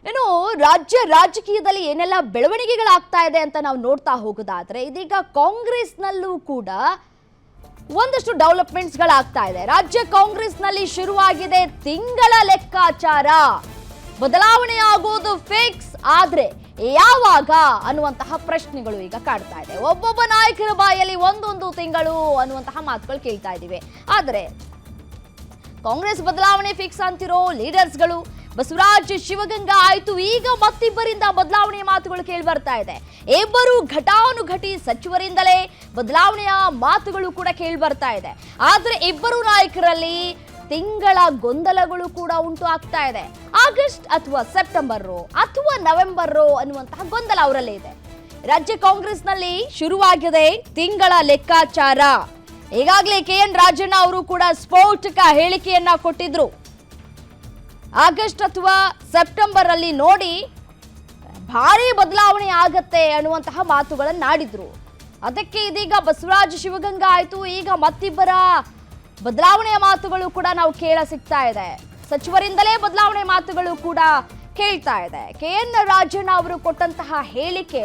ಇನ್ನು ರಾಜಕೀಯದಲ್ಲಿ ಏನೆಲ್ಲ ಬೆಳವಣಿಗೆಗಳಾಗ್ತಾ ಇದೆ ಅಂತ ನಾವು ನೋಡ್ತಾ ಹೋಗೋದಾದ್ರೆ ಇದೀಗ ಕಾಂಗ್ರೆಸ್ನಲ್ಲೂ ಕೂಡ ಒಂದಷ್ಟು ಡೆವಲಪ್ಮೆಂಟ್ಸ್ಗಳಾಗ್ತಾ ಇದೆ. ರಾಜ್ಯ ಕಾಂಗ್ರೆಸ್ನಲ್ಲಿ ಶುರುವಾಗಿದೆ ತಿಂಗಳ ಲೆಕ್ಕಾಚಾರ. ಬದಲಾವಣೆ ಆಗೋದು ಫಿಕ್ಸ್, ಆದ್ರೆ ಯಾವಾಗ ಅನ್ನುವಂತಹ ಪ್ರಶ್ನೆಗಳು ಈಗ ಕಾಡ್ತಾ ಇದೆ. ಒಬ್ಬೊಬ್ಬ ನಾಯಕರ ಬಾಯಲ್ಲಿ ಒಂದೊಂದು ತಿಂಗಳು ಅನ್ನುವಂತಹ ಮಾತುಗಳು ಕೇಳ್ತಾ ಇದ್ದೀವಿ. ಆದ್ರೆ ಕಾಂಗ್ರೆಸ್ ಬದಲಾವಣೆ ಫಿಕ್ಸ್ ಅಂತಿರೋ ಲೀಡರ್ಸ್ಗಳು ಬಸವರಾಜ್ ಶಿವಗಂಗಾ ಆಯ್ತು, ಈಗ ಮತ್ತಿಬ್ಬರಿಂದ ಬದಲಾವಣೆಯ ಮಾತುಗಳು ಕೇಳಿ ಬರ್ತಾ ಇದೆ. ಇಬ್ಬರು ಘಟಾನುಘಟಿ ಸಚಿವರಿಂದಲೇ ಬದಲಾವಣೆಯ ಮಾತುಗಳು ಕೂಡ ಕೇಳಿ ಬರ್ತಾ ಇದೆ. ಆದ್ರೆ ಇಬ್ಬರು ನಾಯಕರಲ್ಲಿ ತಿಂಗಳ ಗೊಂದಲಗಳು ಕೂಡ ಉಂಟು ಆಗ್ತಾ ಇದೆ. ಆಗಸ್ಟ್ ಅಥವಾ ಸೆಪ್ಟೆಂಬರ್ ಅಥವಾ ನವೆಂಬರ್ ಅನ್ನುವಂತಹ ಗೊಂದಲ ಅವರಲ್ಲೇ ಇದೆ. ರಾಜ್ಯ ಕಾಂಗ್ರೆಸ್ನಲ್ಲಿ ಶುರುವಾಗಿದೆ ತಿಂಗಳ ಲೆಕ್ಕಾಚಾರ. ಈಗಾಗಲೇ KN ರಾಜಣ್ಣ ಅವರು ಕೂಡ ಸ್ಫೋಟಕ ಹೇಳಿಕೆಯನ್ನ ಕೊಟ್ಟಿದ್ರು. ಆಗಸ್ಟ್ ಅಥವಾ ಸೆಪ್ಟೆಂಬರ್ ಅಲ್ಲಿ ನೋಡಿ ಭಾರಿ ಬದಲಾವಣೆ ಆಗತ್ತೆ ಅನ್ನುವಂತಹ ಮಾತುಗಳನ್ನಾಡಿದ್ರು. ಅದಕ್ಕೆ ಇದೀಗ ಬಸವರಾಜ್ ಶಿವಗಂಗಾ ಆಯ್ತು, ಈಗ ಮತ್ತಿಬ್ಬರ ಬದಲಾವಣೆಯ ಮಾತುಗಳು ಕೂಡ ನಾವು ಕೇಳ ಸಿಗ್ತಾ ಇದೆ. ಸಚಿವರಿಂದಲೇ ಬದಲಾವಣೆ ಮಾತುಗಳು ಕೂಡ ಕೇಳ್ತಾ ಇದೆ. KN ರಾಜಣ್ಣ ಅವರು ಕೊಟ್ಟಂತಹ ಹೇಳಿಕೆ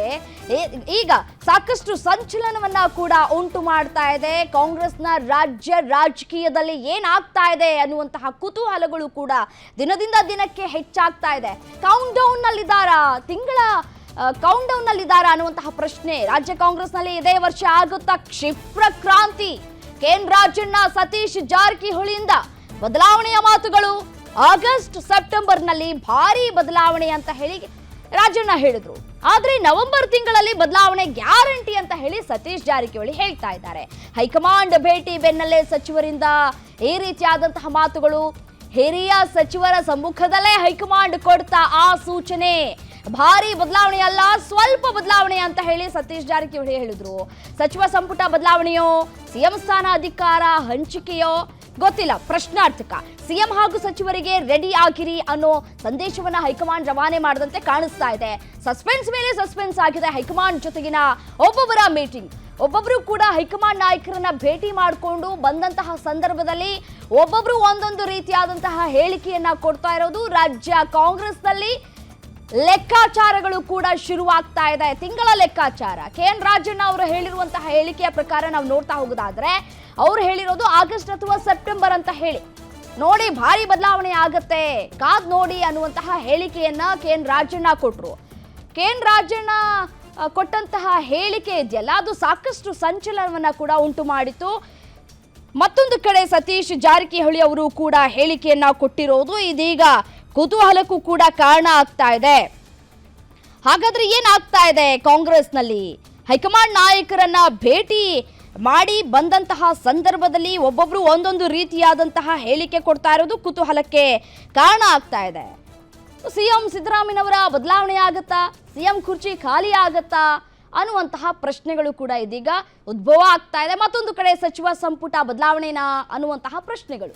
ಈಗ ಸಾಕಷ್ಟು ಸಂಚಲನವನ್ನ ಕೂಡ ಉಂಟು ಮಾಡ್ತಾ ಇದೆ. ಕಾಂಗ್ರೆಸ್ನ ರಾಜ್ಯ ರಾಜಕೀಯದಲ್ಲಿ ಏನಾಗ್ತಾ ಇದೆ ಅನ್ನುವಂತಹ ಕುತೂಹಲಗಳು ಕೂಡ ದಿನದಿಂದ ದಿನಕ್ಕೆ ಹೆಚ್ಚಾಗ್ತಾ ಇದೆ. ಕೌಂಟ್ ಡೌನ್ ನಲ್ಲಿದ್ದಾರಾ, ತಿಂಗಳ ಕೌಂಟ್ ಡೌನ್ ನಲ್ಲಿದ್ದಾರಾ ಅನ್ನುವಂತಹ ಪ್ರಶ್ನೆ ರಾಜ್ಯ ಕಾಂಗ್ರೆಸ್ನಲ್ಲಿ ಇದೇ ವರ್ಷ ಆಗುತ್ತಾ ಕ್ಷಿಪ್ರ ಕ್ರಾಂತಿ. KN ರಾಜಣ್ಣ ಸತೀಶ್ ಜಾರಕಿಹೊಳಿಯಿಂದ ಬದಲಾವಣೆಯ ಮಾತುಗಳು. ಆಗಸ್ಟ್ ಸೆಪ್ಟೆಂಬರ್ನಲ್ಲಿ ಭಾರಿ ಬದಲಾವಣೆ ಅಂತ ಹೇಳಿ ರಾಜಣ್ಣ ಹೇಳಿದ್ರು. ಆದ್ರೆ ನವೆಂಬರ್ ತಿಂಗಳಲ್ಲಿ ಬದಲಾವಣೆ ಗ್ಯಾರಂಟಿ ಅಂತ ಹೇಳಿ ಸತೀಶ್ ಜಾರಕಿಹೊಳಿ ಹೇಳ್ತಾ ಇದ್ದಾರೆ. ಹೈಕಮಾಂಡ್ ಭೇಟಿ ಬೆನ್ನಲ್ಲೇ ಸಚಿವರಿಂದ ಈ ರೀತಿಯಾದಂತಹ ಮಾತುಗಳು. ಹಿರಿಯ ಸಚಿವರ ಸಮ್ಮುಖದಲ್ಲೇ ಹೈಕಮಾಂಡ್ ಕೊಡ್ತಾ ಆ ಸೂಚನೆ. ಭಾರಿ ಬದಲಾವಣೆ ಅಲ್ಲ, ಸ್ವಲ್ಪ ಬದಲಾವಣೆ ಅಂತ ಹೇಳಿ ಸತೀಶ್ ಜಾರಕಿಹೊಳಿ ಹೇಳಿದ್ರು. ಸಚಿವ ಸಂಪುಟ ಬದಲಾವಣೆಯೋ, CM ಸ್ಥಾನ ಅಧಿಕಾರ ಹಂಚಿಕೆಯೋ ಗೊತ್ತಿಲ್ಲ, ಪ್ರಶ್ನಾರ್ಥಕ. CM ಹಾಗೂ ಸಚಿವರಿಗೆ ರೆಡಿ ಆಗಿರಿ ಅನ್ನೋ ಸಂದೇಶವನ್ನ ಹೈಕಮಾಂಡ್ ರವಾನೆ ಮಾಡದಂತೆ ಕಾಣಿಸ್ತಾ ಇದೆ. ಸಸ್ಪೆನ್ಸ್ ಮೇಲೆ ಸಸ್ಪೆನ್ಸ್ ಆಗಿದೆ ಹೈಕಮಾಂಡ್ ಜೊತೆಗಿನ ಒಬ್ಬೊಬ್ಬರ ಮೀಟಿಂಗ್. ಒಬ್ಬೊಬ್ರು ಕೂಡ ಹೈಕಮಾಂಡ್ ನಾಯಕರನ್ನ ಭೇಟಿ ಮಾಡಿಕೊಂಡು ಬಂದಂತಹ ಸಂದರ್ಭದಲ್ಲಿ ಒಬ್ಬೊಬ್ರು ಒಂದೊಂದು ರೀತಿಯಾದಂತಹ ಹೇಳಿಕೆಯನ್ನ ಕೊಡ್ತಾ ಇರೋದು. ರಾಜ್ಯ ಕಾಂಗ್ರೆಸ್ನಲ್ಲಿ ಲೆಕ್ಕಾಚಾರಗಳು ಕೂಡ ಶುರುವಾಗ್ತಾ ಇದೆ. ತಿಂಗಳ ಲೆಕ್ಕಾಚಾರ. KN ರಾಜಣ್ಣ ಅವರು ಹೇಳಿರುವಂತಹ ಹೇಳಿಕೆಯ ಪ್ರಕಾರ ನಾವು ನೋಡ್ತಾ ಹೋಗೋದಾದ್ರೆ ಅವ್ರು ಹೇಳಿರೋದು ಆಗಸ್ಟ್ ಅಥವಾ ಸೆಪ್ಟೆಂಬರ್ ಅಂತ ಹೇಳಿ. ನೋಡಿ ಭಾರಿ ಬದಲಾವಣೆ ಆಗತ್ತೆ, ಕಾದ್ ನೋಡಿ ಅನ್ನುವಂತಹ ಹೇಳಿಕೆಯನ್ನ KN ರಾಜಣ್ಣ ಕೊಟ್ರು. KN ರಾಜಣ್ಣ ಕೊಟ್ಟಂತಹ ಹೇಳಿಕೆ ಇದೆಯಲ್ಲ, ಅದು ಸಾಕಷ್ಟು ಸಂಚಲನವನ್ನ ಕೂಡ ಉಂಟು ಮಾಡಿತು. ಮತ್ತೊಂದು ಕಡೆ ಸತೀಶ್ ಜಾರಕಿಹೊಳಿ ಅವರು ಕೂಡ ಹೇಳಿಕೆಯನ್ನ ಕೊಟ್ಟಿರೋದು ಇದೀಗ ಕುತೂಹಲಕ್ಕೂ ಕೂಡ ಕಾರಣ ಆಗ್ತಾ ಇದೆ. ಹಾಗಾದ್ರೆ ಏನಾಗ್ತಾ ಇದೆ ಕಾಂಗ್ರೆಸ್ನಲ್ಲಿ? ಹೈಕಮಾಂಡ್ ನಾಯಕರನ್ನ ಭೇಟಿ ಮಾಡಿ ಬಂದಂತಹ ಸಂದರ್ಭದಲ್ಲಿ ಒಬ್ಬೊಬ್ರು ಒಂದೊಂದು ರೀತಿಯಾದಂತಹ ಹೇಳಿಕೆ ಕೊಡ್ತಾ ಇರೋದು ಕುತೂಹಲಕ್ಕೆ ಕಾರಣ ಆಗ್ತಾ ಇದೆ. CM ಸಿದ್ದರಾಮಯ್ಯನವರ ಬದಲಾವಣೆ ಆಗತ್ತಾ, CM ಕುರ್ಚಿ ಖಾಲಿ ಆಗತ್ತಾ ಅನ್ನುವಂತಹ ಪ್ರಶ್ನೆಗಳು ಕೂಡ ಇದೀಗ ಉದ್ಭವ ಆಗ್ತಾ ಇದೆ. ಮತ್ತೊಂದು ಕಡೆ ಸಚಿವ ಸಂಪುಟ ಬದಲಾವಣೆನಾ ಅನ್ನುವಂತಹ ಪ್ರಶ್ನೆಗಳು.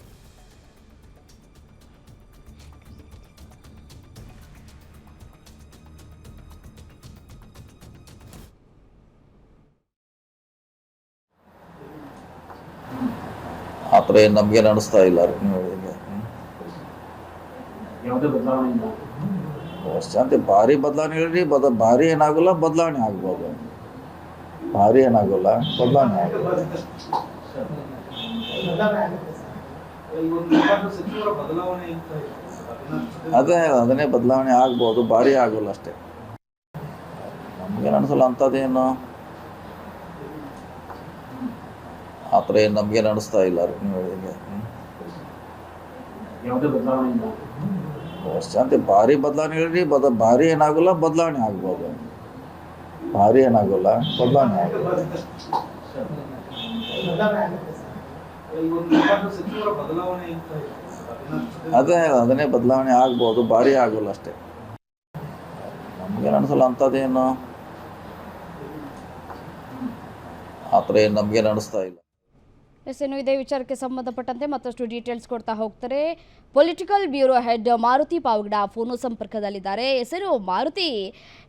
ಆ ಥರ ಏನು ನಮಗೇನು ಅನಿಸ್ತಾ ಇಲ್ಲ. ಅಷ್ಟಂತೆ ಭಾರಿ ಬದಲಾವಣೆ ಹೇಳ್ರಿ, ಭಾರಿ ಏನಾಗಲ್ಲ, ಬದಲಾವಣೆ ಆಗ್ಬೋದು. ಭಾರಿ ಏನಾಗಲ್ಲ, ಬದಲಾವಣೆ ಆಗ್ಬೋದು. ಅದನ್ನೇ ಬದಲಾವಣೆ ಆಗ್ಬೋದು, ಭಾರಿ ಆಗೋಲ್ಲ ಅಷ್ಟೇ. ನಮಗೇನು ಅನಿಸಲ್ಲ ಅಂಥದ್ದೇನು. ಆ ಥರ ಏನು ನಮಗೇನು ಅನಿಸ್ತಾ ಇಲ್ಲ. ಅಷ್ಟಂತೆ ಭಾರಿ ಬದಲಾವಣೆ ಹೇಳ್ರಿ, ಭಾರಿ ಏನಾಗಲ್ಲ, ಬದಲಾವಣೆ ಆಗ್ಬೋದು. ಭಾರಿ ಏನಾಗಲ್ಲ, ಬದಲಾವಣೆ ಆಗ್ಬೋದು. ಅದನ್ನೇ ಬದಲಾವಣೆ ಆಗ್ಬೋದು, ಭಾರಿ ಆಗೋಲ್ಲ ಅಷ್ಟೇ. ನಮಗೇನು ಅನಿಸಲ್ಲ ಅಂಥದ್ದೇನು. ಆ ಥರ ಏನು ನಮಗೇನು ಅನಿಸ್ತಾ ಇಲ್ಲ. ಎಸ್, ಇನ್ನು ಇದೇ ವಿಚಾರಕ್ಕೆ ಸಂಬಂಧಪಟ್ಟಂತೆ ಮತ್ತಷ್ಟು ಡೀಟೇಲ್ಸ್ ಕೊಡ್ತಾ ಹೋಗ್ತಾರೆ political bureau head Maruti Pavagada phone ಸಂಪರ್ಕದಲ್ಲಿದ್ದಾರೆ. ಹೆಸರು ಮಾರುತಿ,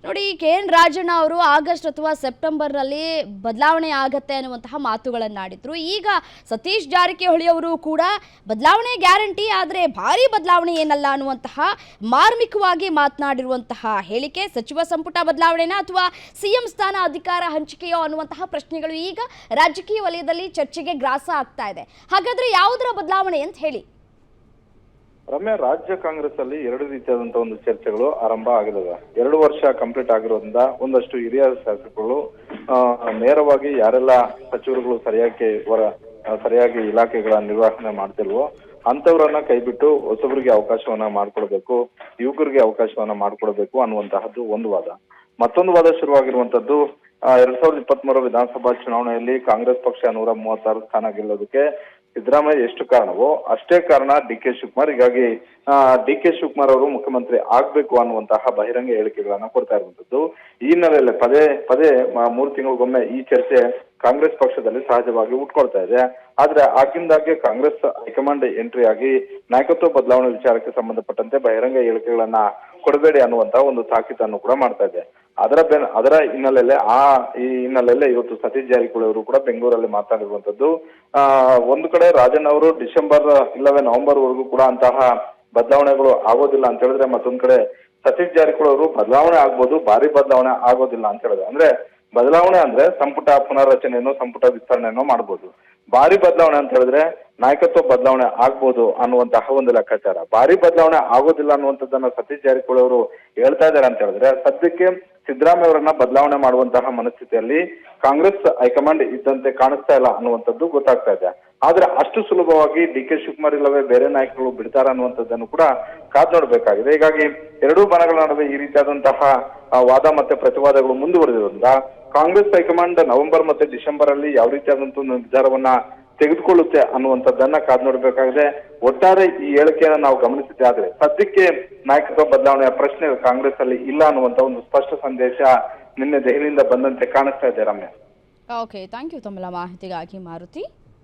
ನೋಡಿ KN ರಾಜಣ್ಣ ಅವರು ಆಗಸ್ಟ್ ಅಥವಾ ಸೆಪ್ಟೆಂಬರ್ನಲ್ಲಿ ಬದಲಾವಣೆ ಆಗತ್ತೆ ಅನ್ನುವಂತಹ ಮಾತುಗಳನ್ನಾಡಿದ್ರು. ಈಗ ಸತೀಶ್ ಜಾರಕಿಹೊಳಿ ಅವರು ಕೂಡ ಬದಲಾವಣೆ ಗ್ಯಾರಂಟಿ, ಆದರೆ ಭಾರಿ ಬದಲಾವಣೆ ಏನಲ್ಲ ಅನ್ನುವಂತಹ ಮಾರ್ಮಿಕವಾಗಿ ಮಾತನಾಡಿರುವಂತಹ ಹೇಳಿಕೆ. ಸಚಿವ ಸಂಪುಟ ಬದಲಾವಣೆನಾ ಅಥವಾ CM ಸ್ಥಾನ ಅಧಿಕಾರ ಹಂಚಿಕೆಯೋ ಅನ್ನುವಂತಹ ಪ್ರಶ್ನೆಗಳು ಈಗ ರಾಜಕೀಯ ವಲಯದಲ್ಲಿ ಚರ್ಚೆಗೆ ಗ್ರಾಸ ಆಗ್ತಾ ಇದೆ. ಹಾಗಾದ್ರೆ ಯಾವುದರ ಬದಲಾವಣೆ ಅಂತ ಹೇಳಿ? ರಮ್ಯಾ, ರಾಜ್ಯ ಕಾಂಗ್ರೆಸ್ ಅಲ್ಲಿ ಎರಡು ರೀತಿಯಾದಂತಹ ಒಂದು ಚರ್ಚೆಗಳು ಆರಂಭ ಆಗಿದಾವೆ. 2 ವರ್ಷ ಕಂಪ್ಲೀಟ್ ಆಗಿರೋದ್ರಿಂದ ಒಂದಷ್ಟು ಹಿರಿಯ ಶಾಸಕರು ನೇರವಾಗಿ ಯಾರೆಲ್ಲ ಸಚಿವರುಗಳು ಸರಿಯಾಗಿ ಇಲಾಖೆಗಳ ನಿರ್ವಹಣೆ ಮಾಡ್ತಿಲ್ವೋ ಅಂತವರನ್ನ ಕೈಬಿಟ್ಟು ಹೊಸಬರಿಗೆ ಅವಕಾಶವನ್ನ ಮಾಡ್ಕೊಡ್ಬೇಕು, ಯುವಕರಿಗೆ ಅವಕಾಶವನ್ನ ಮಾಡ್ಕೊಡ್ಬೇಕು ಅನ್ನುವಂತಹದ್ದು ಒಂದು ವಾದ. ಮತ್ತೊಂದು ವಾದ ಶುರುವಾಗಿರುವಂತದ್ದು 2023 ವಿಧಾನಸಭಾ ಚುನಾವಣೆಯಲ್ಲಿ ಕಾಂಗ್ರೆಸ್ ಪಕ್ಷ 136 ಸ್ಥಾನ ಗೆಲ್ಲೋದಕ್ಕೆ ಸಿದ್ದರಾಮಯ್ಯ ಎಷ್ಟು ಕಾರಣವೋ ಅಷ್ಟೇ ಕಾರಣ DK ಶಿವಕುಮಾರ್. ಹೀಗಾಗಿ DK ಶಿವಕುಮಾರ್ ಅವರು ಮುಖ್ಯಮಂತ್ರಿ ಆಗ್ಬೇಕು ಅನ್ನುವಂತಹ ಬಹಿರಂಗ ಹೇಳಿಕೆಗಳನ್ನ ಕೊಡ್ತಾ ಇರುವಂತದ್ದು. ಈ ಹಿನ್ನೆಲೆಯಲ್ಲಿ ಪದೇ 3 ತಿಂಗಳಿಗೊಮ್ಮೆ ಈ ಚರ್ಚೆ ಕಾಂಗ್ರೆಸ್ ಪಕ್ಷದಲ್ಲಿ ಸಹಜವಾಗಿ ಉಟ್ಕೊಳ್ತಾ ಇದೆ. ಆದ್ರೆ ಆಗಿಂದಾಗೆ ಕಾಂಗ್ರೆಸ್ ಹೈಕಮಾಂಡ್ ಎಂಟ್ರಿ ಆಗಿ ನಾಯಕತ್ವ ಬದಲಾವಣೆ ವಿಚಾರಕ್ಕೆ ಸಂಬಂಧಪಟ್ಟಂತೆ ಬಹಿರಂಗ ಹೇಳಿಕೆಗಳನ್ನ ಕೊಡಬೇಡಿ ಅನ್ನುವಂತಹ ಒಂದು ತಾಕೀತನ್ನು ಕೂಡ ಮಾಡ್ತಾ ಇದೆ. ಅದರ ಹಿನ್ನೆಲೆಯಲ್ಲೇ ಇವತ್ತು ಸತೀಶ್ ಜಾರಕಿಹೊಳಿ ಅವರು ಕೂಡ ಬೆಂಗಳೂರಲ್ಲಿ ಮಾತನಾಡಿರುವಂತದ್ದು. ಒಂದು ಕಡೆ ರಾಜಣ್ಣ ಅವರು ಡಿಸೆಂಬರ್ ಇಲ್ಲವೇ ನವೆಂಬರ್ ವರೆಗೂ ಕೂಡ ಅಂತಹ ಬದಲಾವಣೆಗಳು ಆಗೋದಿಲ್ಲ ಅಂತ ಹೇಳಿದ್ರೆ, ಮತ್ತೊಂದ್ ಕಡೆ ಸತೀಶ್ ಜಾರಕಿಹೊಳಿ ಅವರು ಬದಲಾವಣೆ ಆಗ್ಬೋದು, ಭಾರಿ ಬದಲಾವಣೆ ಆಗೋದಿಲ್ಲ ಅಂತ ಹೇಳಿದ್ರೆ, ಅಂದ್ರೆ ಬದಲಾವಣೆ ಅಂದ್ರೆ ಸಂಪುಟ ಪುನರ್ರಚನೆಯನ್ನು ಸಂಪುಟ ವಿಸ್ತರಣೆಯನ್ನು ಮಾಡ್ಬೋದು. ಭಾರಿ ಬದಲಾವಣೆ ಅಂತ ಹೇಳಿದ್ರೆ ನಾಯಕತ್ವ ಬದಲಾವಣೆ ಆಗ್ಬೋದು ಅನ್ನುವಂತಹ ಒಂದು ಲೆಕ್ಕಾಚಾರ. ಭಾರಿ ಬದಲಾವಣೆ ಆಗೋದಿಲ್ಲ ಅನ್ನುವಂಥದ್ದನ್ನ ಸತೀಶ್ ಜಾರಕಿಹೊಳಿ ಅವರು ಹೇಳ್ತಾ ಇದ್ದಾರೆ ಅಂತ ಹೇಳಿದ್ರೆ, ಸದ್ಯಕ್ಕೆ ಸಿದ್ದರಾಮಯ್ಯ ಅವರನ್ನ ಬದಲಾವಣೆ ಮಾಡುವಂತಹ ಮನಸ್ಥಿತಿಯಲ್ಲಿ ಕಾಂಗ್ರೆಸ್ ಹೈಕಮಾಂಡ್ ಇದ್ದಂತೆ ಕಾಣಿಸ್ತಾ ಇಲ್ಲ ಅನ್ನುವಂಥದ್ದು ಗೊತ್ತಾಗ್ತಾ ಇದೆ. ಆದ್ರೆ ಅಷ್ಟು ಸುಲಭವಾಗಿ DK ಶಿವಕುಮಾರ್ ಇಲ್ಲವೇ ಬೇರೆ ನಾಯಕರು ಬಿಡ್ತಾರ ಅನ್ನುವಂಥದ್ದನ್ನು ಕೂಡ ಕಾದ್ ನೋಡ್ಬೇಕಾಗಿದೆ. ಹೀಗಾಗಿ ಎರಡೂ ಬಣಗಳ ನಡುವೆ ಈ ರೀತಿಯಾದಂತಹ ವಾದ ಮತ್ತೆ ಪ್ರತಿವಾದಗಳು ಮುಂದುವರೆದಿರೋದ್ರಿಂದ ಕಾಂಗ್ರೆಸ್ ಹೈಕಮಾಂಡ್ ನವೆಂಬರ್ ಮತ್ತೆ ಡಿಸೆಂಬರ್ ಅಲ್ಲಿ ಯಾವ ರೀತಿಯಾದಂತಹ ನಿರ್ಧಾರವನ್ನ ತೆಗೆದುಕೊಳ್ಳುತ್ತೆ ಅನ್ನುವಂಥದ್ದನ್ನ ಕಾದ್ ನೋಡ್ಬೇಕಾಗಿದೆ. ಒಟ್ಟಾರೆ ಈ ಹೇಳಿಕೆಯನ್ನ ನಾವು ಗಮನಿಸಿದ್ದೆ, ಆದ್ರೆ ಸದ್ಯಕ್ಕೆ ನಾಯಕತ್ವ ಬದಲಾವಣೆಯ ಪ್ರಶ್ನೆ ಕಾಂಗ್ರೆಸ್ ಅಲ್ಲಿ ಇಲ್ಲ ಅನ್ನುವಂತ ಒಂದು ಸ್ಪಷ್ಟ ಸಂದೇಶ ನಿನ್ನೆ ದೆಹಲಿಯಿಂದ ಬಂದಂತೆ ಕಾಣಿಸ್ತಾ ಇದೆ. ರಮ್ಯಾ, ಓಕೆ, ಥ್ಯಾಂಕ್ ಯು ತಮ್ಮ ಮಾಹಿತಿಗಾಗಿ ಮಾರುತಿ.